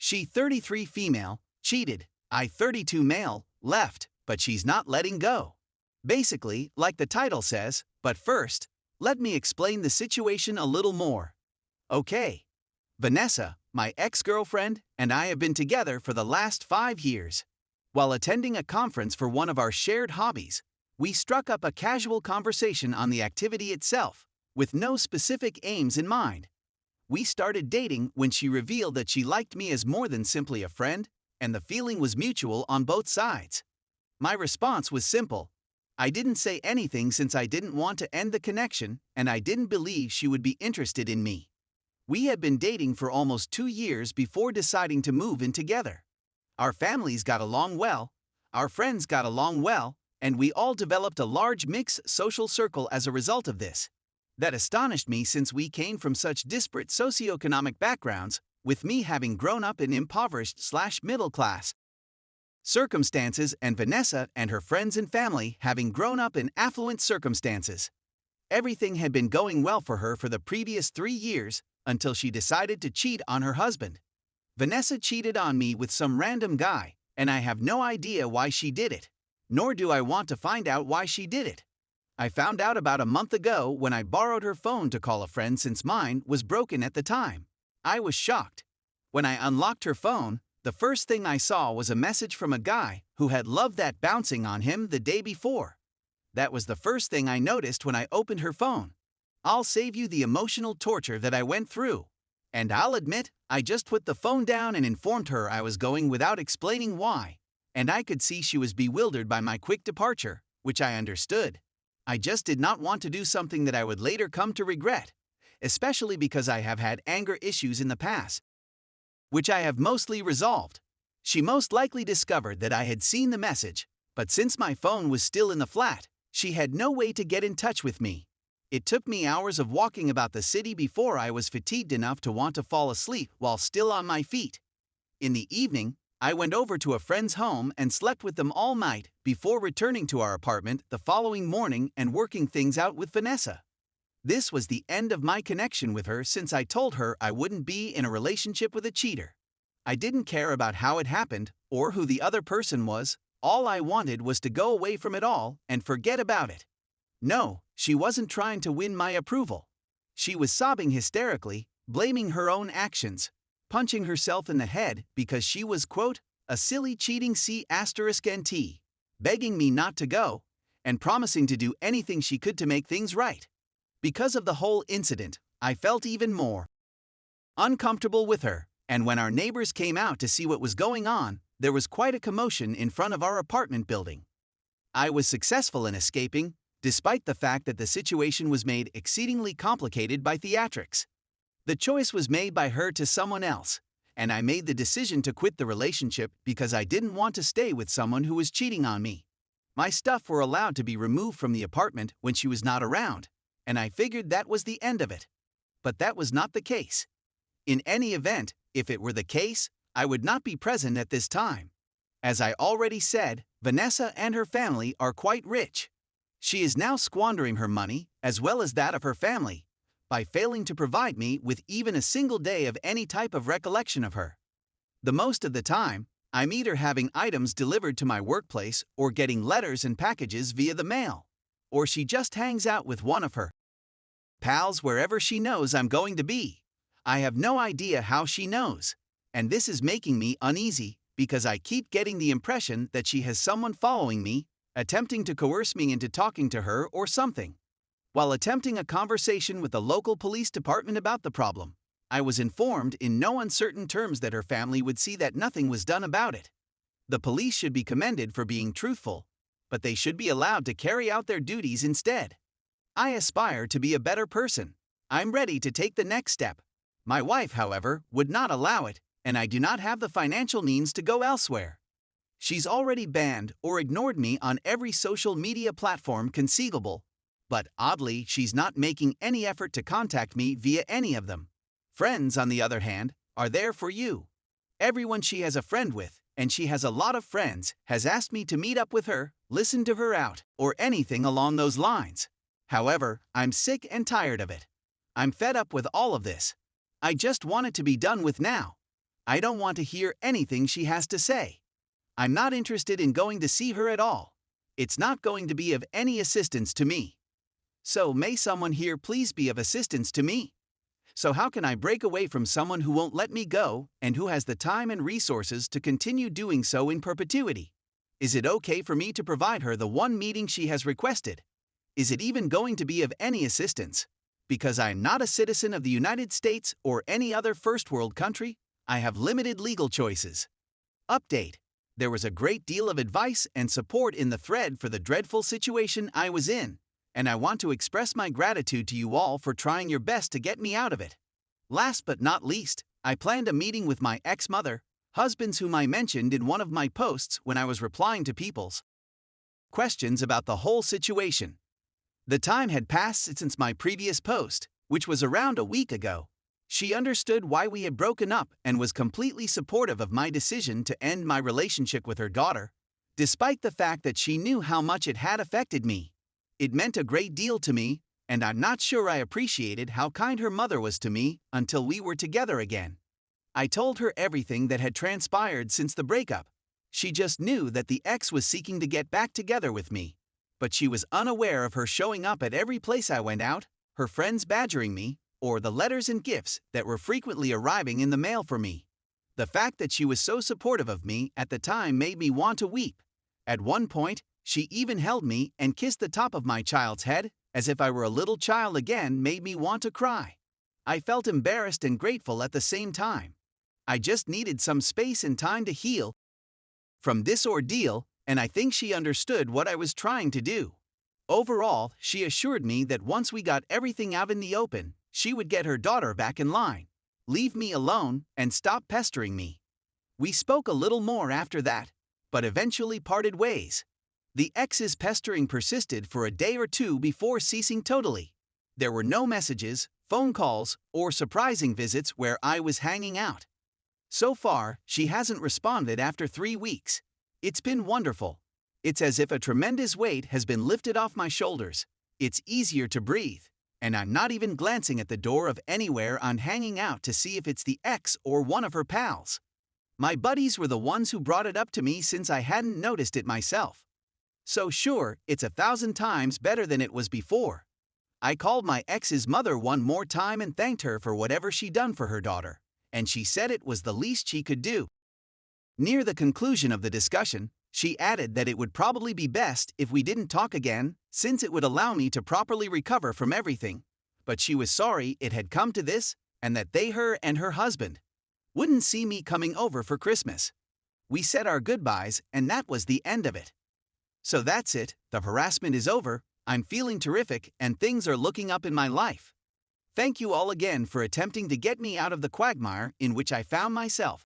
She 33 female, cheated, I 32 male, left, but she's not letting go. Basically, like the title says, but first, let me explain the situation a little more. Okay. Vanessa, my ex-girlfriend, and I have been together for the last 5 years. While attending a conference for one of our shared hobbies, we struck up a casual conversation on the activity itself, with no specific aims in mind. We started dating when she revealed that she liked me as more than simply a friend, and the feeling was mutual on both sides. My response was simple. I didn't say anything since I didn't want to end the connection, and I didn't believe she would be interested in me. We had been dating for almost 2 years before deciding to move in together. Our families got along well, our friends got along well, and we all developed a large mixed social circle as a result of this. That astonished me since we came from such disparate socioeconomic backgrounds, with me having grown up in impoverished/middle class circumstances and Vanessa and her friends and family having grown up in affluent circumstances. Everything had been going well for her for the previous 3 years until she decided to cheat on her husband. Vanessa cheated on me with some random guy, and I have no idea why she did it, nor do I want to find out why she did it. I found out about a month ago when I borrowed her phone to call a friend since mine was broken at the time. I was shocked. When I unlocked her phone, the first thing I saw was a message from a guy who had loved that bouncing on him the day before. That was the first thing I noticed when I opened her phone. I'll save you the emotional torture that I went through. And I'll admit, I just put the phone down and informed her I was going without explaining why. And I could see she was bewildered by my quick departure, which I understood. I just did not want to do something that I would later come to regret, especially because I have had anger issues in the past, which I have mostly resolved. She most likely discovered that I had seen the message, but since my phone was still in the flat, she had no way to get in touch with me. It took me hours of walking about the city before I was fatigued enough to want to fall asleep while still on my feet. In the evening, I went over to a friend's home and slept with them all night before returning to our apartment the following morning and working things out with Vanessa. This was the end of my connection with her since I told her I wouldn't be in a relationship with a cheater. I didn't care about how it happened or who the other person was. All I wanted was to go away from it all and forget about it. No, she wasn't trying to win my approval. She was sobbing hysterically, blaming her own actions, punching herself in the head because she was, quote, a silly cheating C*NT, begging me not to go, and promising to do anything she could to make things right. Because of the whole incident, I felt even more uncomfortable with her, and when our neighbors came out to see what was going on, there was quite a commotion in front of our apartment building. I was successful in escaping, despite the fact that the situation was made exceedingly complicated by theatrics. The choice was made by her to someone else, and I made the decision to quit the relationship because I didn't want to stay with someone who was cheating on me. My stuff were allowed to be removed from the apartment when she was not around, and I figured that was the end of it. But that was not the case. In any event, if it were the case, I would not be present at this time. As I already said, Vanessa and her family are quite rich. She is now squandering her money, as well as that of her family, by failing to provide me with even a single day of any type of recollection of her. The most of the time, I'm either having items delivered to my workplace or getting letters and packages via the mail, or she just hangs out with one of her pals wherever she knows I'm going to be. I have no idea how she knows, and this is making me uneasy because I keep getting the impression that she has someone following me, attempting to coerce me into talking to her or something. While attempting a conversation with the local police department about the problem, I was informed in no uncertain terms that her family would see that nothing was done about it. The police should be commended for being truthful, but they should be allowed to carry out their duties instead. I aspire to be a better person. I'm ready to take the next step. My wife, however, would not allow it, and I do not have the financial means to go elsewhere. She's already banned or ignored me on every social media platform conceivable, but oddly, she's not making any effort to contact me via any of them. Friends, on the other hand, are there for you. Everyone she has a friend with, and she has a lot of friends, has asked me to meet up with her, listen to her out, or anything along those lines. However, I'm sick and tired of it. I'm fed up with all of this. I just want it to be done with now. I don't want to hear anything she has to say. I'm not interested in going to see her at all. It's not going to be of any assistance to me. So may someone here please be of assistance to me? So how can I break away from someone who won't let me go and who has the time and resources to continue doing so in perpetuity? Is it okay for me to provide her the one meeting she has requested? Is it even going to be of any assistance? Because I am not a citizen of the United States or any other first world country, I have limited legal choices. Update. There was a great deal of advice and support in the thread for the dreadful situation I was in, and I want to express my gratitude to you all for trying your best to get me out of it. Last but not least, I planned a meeting with my ex-mother, husbands whom I mentioned in one of my posts when I was replying to people's questions about the whole situation. The time had passed since my previous post, which was around a week ago. She understood why we had broken up and was completely supportive of my decision to end my relationship with her daughter, despite the fact that she knew how much it had affected me. It meant a great deal to me, and I'm not sure I appreciated how kind her mother was to me until we were together again. I told her everything that had transpired since the breakup. She just knew that the ex was seeking to get back together with me, but she was unaware of her showing up at every place I went out, her friends badgering me, or the letters and gifts that were frequently arriving in the mail for me. The fact that she was so supportive of me at the time made me want to weep. At one point, she even held me and kissed the top of my child's head, as if I were a little child again, made me want to cry. I felt embarrassed and grateful at the same time. I just needed some space and time to heal from this ordeal, and I think she understood what I was trying to do. Overall, she assured me that once we got everything out in the open, she would get her daughter back in line, leave me alone, and stop pestering me. We spoke a little more after that, but eventually parted ways. The ex's pestering persisted for a day or two before ceasing totally. There were no messages, phone calls, or surprising visits where I was hanging out. So far, she hasn't responded after 3 weeks. It's been wonderful. It's as if a tremendous weight has been lifted off my shoulders. It's easier to breathe, and I'm not even glancing at the door of anywhere I'm hanging out to see if it's the ex or one of her pals. My buddies were the ones who brought it up to me since I hadn't noticed it myself. So sure, it's 1,000 times better than it was before. I called my ex's mother one more time and thanked her for whatever she'd done for her daughter, and she said it was the least she could do. Near the conclusion of the discussion, she added that it would probably be best if we didn't talk again, since it would allow me to properly recover from everything. But she was sorry it had come to this, and that her and her husband wouldn't see me coming over for Christmas. We said our goodbyes, and that was the end of it. So that's it, the harassment is over, I'm feeling terrific, and things are looking up in my life. Thank you all again for attempting to get me out of the quagmire in which I found myself.